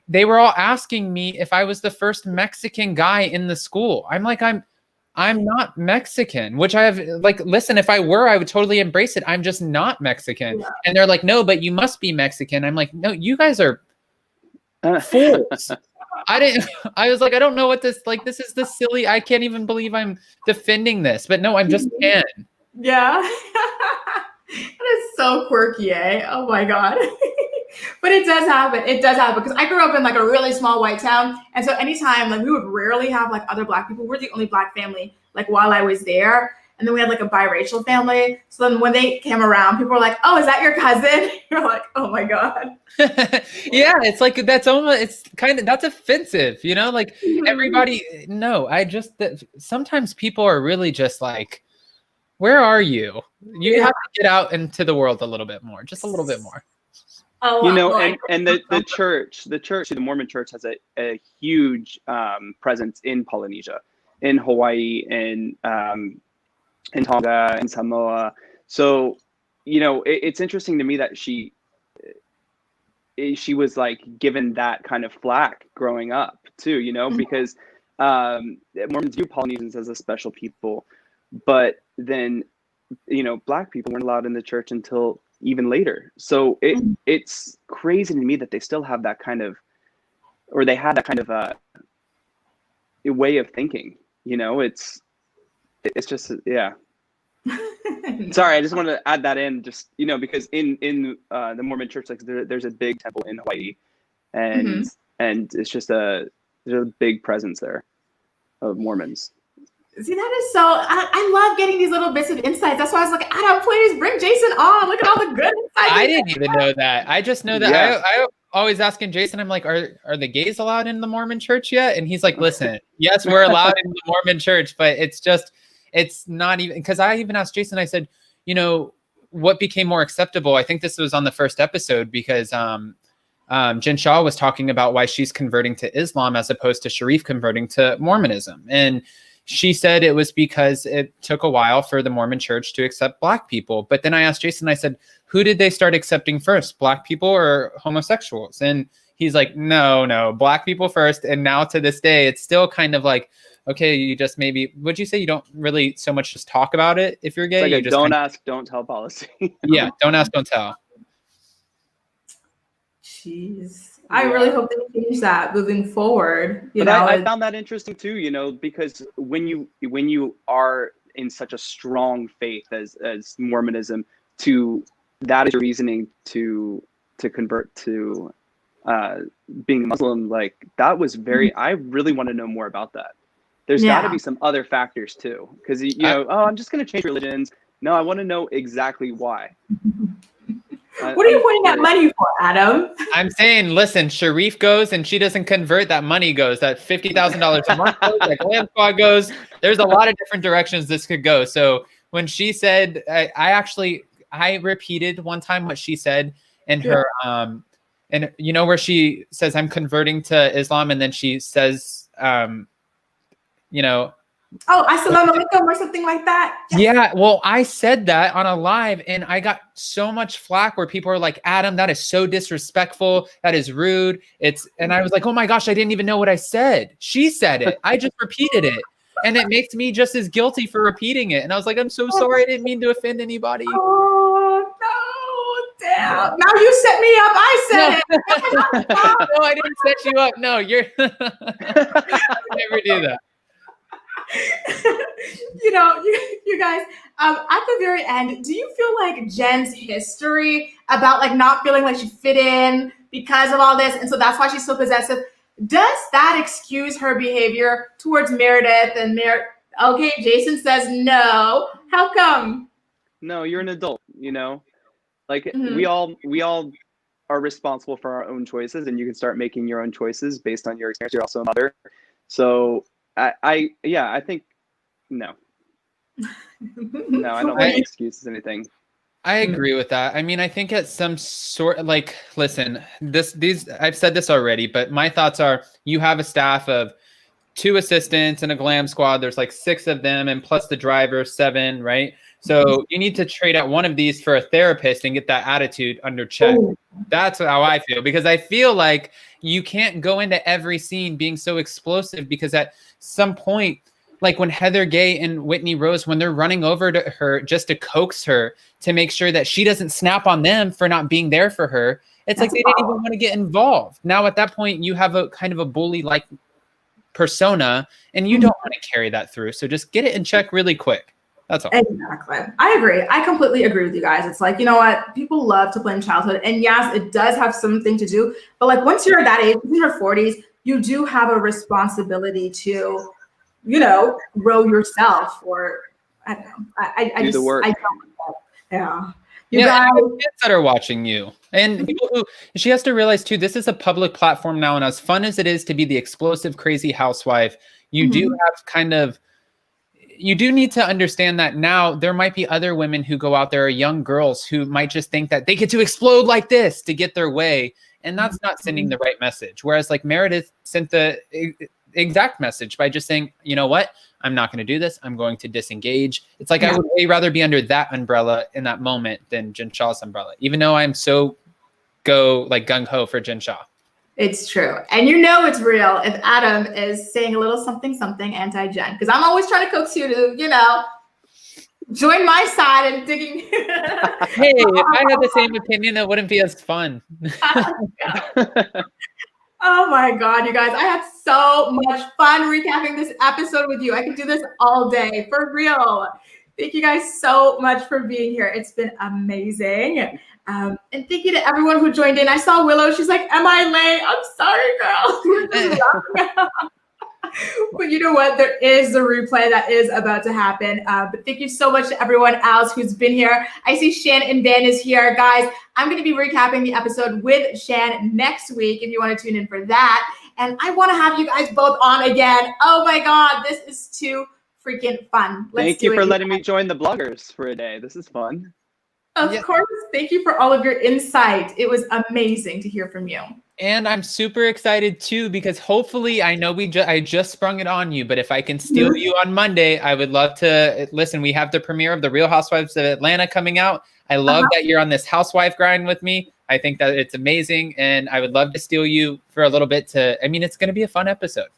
they were all asking me if I was the first Mexican guy in the school. I'm like, I'm not Mexican, which I have like, listen, if I were, I would totally embrace it. I'm just not Mexican. Yeah. And they're like, no, but you must be Mexican. I'm like, no, you guys are fools. I was like, I don't know what this is the silly, I can't even believe I'm defending this, but no, I'm just tan. Yeah. That is so quirky, eh? Oh my God. But it does happen. It does happen because I grew up in like a really small white town. And so anytime, like we would rarely have like other Black people. We're the only Black family like while I was there. And then we had like a biracial family. So then when they came around, people were like, oh, is that your cousin? You're like, oh my God. Yeah, it's like that's offensive, like everybody. No, sometimes people are really just like, where are you? You have to get out into the world a little bit more, just a little bit more. And the church, the Mormon church has a huge presence in Polynesia, in Hawaii, in Tonga, in Samoa. So, it's interesting to me that she was like given that kind of flack growing up too, because Mormons view Polynesians as a special people, but then, Black people weren't allowed in the church until even later. So it's crazy to me that they still have that kind of, or they had that kind of a way of thinking, it's just, yeah. Sorry, I just wanted to add that in, just, because in the Mormon church, like there's a big temple in Hawaii, and it's just there's a big presence there of Mormons. See, that is so, I love getting these little bits of insights. That's why I was like, Adam, please bring Jason on. Look at all the good insights. I didn't even know that. I just know that. Yeah. I always asking Jason, I'm like, are the gays allowed in the Mormon church yet? And he's like, listen, yes, we're allowed in the Mormon church, but it's not even, because I even asked Jason, I said, what became more acceptable? I think this was on the first episode because Jen Shaw was talking about why she's converting to Islam as opposed to Sharif converting to Mormonism. And she said it was because it took a while for the Mormon church to accept Black people. But then I asked Jason, I said, who did they start accepting first, Black people or homosexuals? And he's like, no, Black people first. And now to this day, it's still kind of like, okay, you just maybe, would you say you don't really so much just talk about it if you're gay? It's like don't ask, don't tell policy. Yeah, don't ask, don't tell. Jeez. I really hope they change that moving forward. I found that interesting too, because when you are in such a strong faith as Mormonism, that is your reasoning to convert to being Muslim, like that was I really want to know more about that. There's got to be some other factors too, because I'm just going to change religions. No, I want to know exactly why. What are you pointing that money for, Adam? I'm saying, listen, Sharif goes and she doesn't convert, that money goes, that $50,000 a month goes, that Glam Squad goes. There's a lot of different directions this could go. So when she said, I repeated one time what she said in her, and where she says, I'm converting to Islam. And then she says, oh, assalamu alaikum or something like that. Yeah, well, I said that on a live and I got so much flack where people are like, Adam, that is so disrespectful. That is rude. And I was like, oh my gosh, I didn't even know what I said. She said it. I just repeated it. And it makes me just as guilty for repeating it. And I was like, I'm so sorry. I didn't mean to offend anybody. Oh, no, damn. Now you set me up. I said it. No, I didn't set you up. No, you're never do that. You guys, at the very end, do you feel like Jen's history about like not feeling like she fit in because of all this, and so that's why she's so possessive, does that excuse her behavior towards Meredith and okay, Jason says no. How come? No, you're an adult, like we all are responsible for our own choices, and you can start making your own choices based on your experience. You're also a mother. So I think no, No, I don't make excuses, anything. I agree with that. I mean, I think at some sort, like, listen, I've said this already, but my thoughts are you have a staff of 2 assistants and a glam squad. There's like 6 of them, and plus the driver, 7, right? So you need to trade out one of these for a therapist and get that attitude under check. Ooh. That's how I feel, because I feel like you can't go into every scene being so explosive, because at some point, like when Heather Gay and Whitney Rose, when they're running over to her just to coax her to make sure that she doesn't snap on them for not being there for her, it's like they didn't even want to get involved. Now at that point, you have a kind of a bully-like persona, and you don't want to carry that through. So just get it in check really quick. That's all. Exactly. I agree. I completely agree with you guys. It's like, you know what? People love to blame childhood. And yes, it does have something to do. But like once you're at that age, in your 40s, you do have a responsibility to, you know, grow yourself, or I don't know. I do just, the work. I don't. Yeah. Yeah, kids that are watching you, and people who, she has to realize too, this is a public platform now, and as fun as it is to be the explosive, crazy housewife, you do have kind of, you do need to understand that now there might be other women who go out there, young girls who might just think that they get to explode like this to get their way, and that's not sending the right message. Whereas like Meredith sent the exact message by just saying, you know what, I'm not going to do this. I'm going to disengage. It's like I would way rather be under that umbrella in that moment than Jen Shah's umbrella, even though I'm so gung ho for Jen Shah. It's true. And you know it's real if Adam is saying a little something anti-Jen, because I'm always trying to coax you to, you know, join my side and digging. Hey, if I had the same opinion, it wouldn't be as fun. Oh my God, you guys, I had so much fun recapping this episode with you. I could do this all day, for real. Thank you guys so much for being here. It's been amazing. And thank you to everyone who joined in. I saw Willow. She's like, am I late? I'm sorry, girl. But you know what? There is the replay that is about to happen. But thank you so much to everyone else who's been here. I see Shan and Ben is here. Guys, I'm going to be recapping the episode with Shan next week if you want to tune in for that. And I want to have you guys both on again. Oh my God, this is too freaking fun. Thank you for letting me join the bloggers for a day. This is fun. Of course. Thank you for all of your insight. It was amazing to hear from you. And I'm super excited too, because hopefully, I know I just sprung it on you, but if I can steal you on Monday, I would love to listen. We have the premiere of The Real Housewives of Atlanta coming out. I love that you're on this housewife grind with me. I think that it's amazing, and I would love to steal you for a little bit it's going to be a fun episode.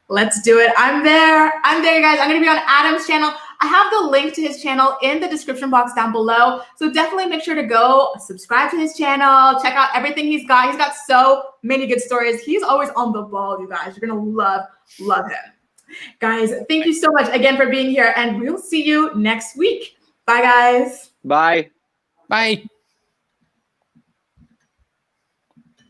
Let's do it. I'm there, you guys. I'm going to be on Adam's channel. I have the link to his channel in the description box down below. So definitely make sure to go subscribe to his channel. Check out everything he's got. He's got so many good stories. He's always on the ball, you guys. You're going to love him. Guys, thank you so much again for being here, and we'll see you next week. Bye, guys. Bye. Bye.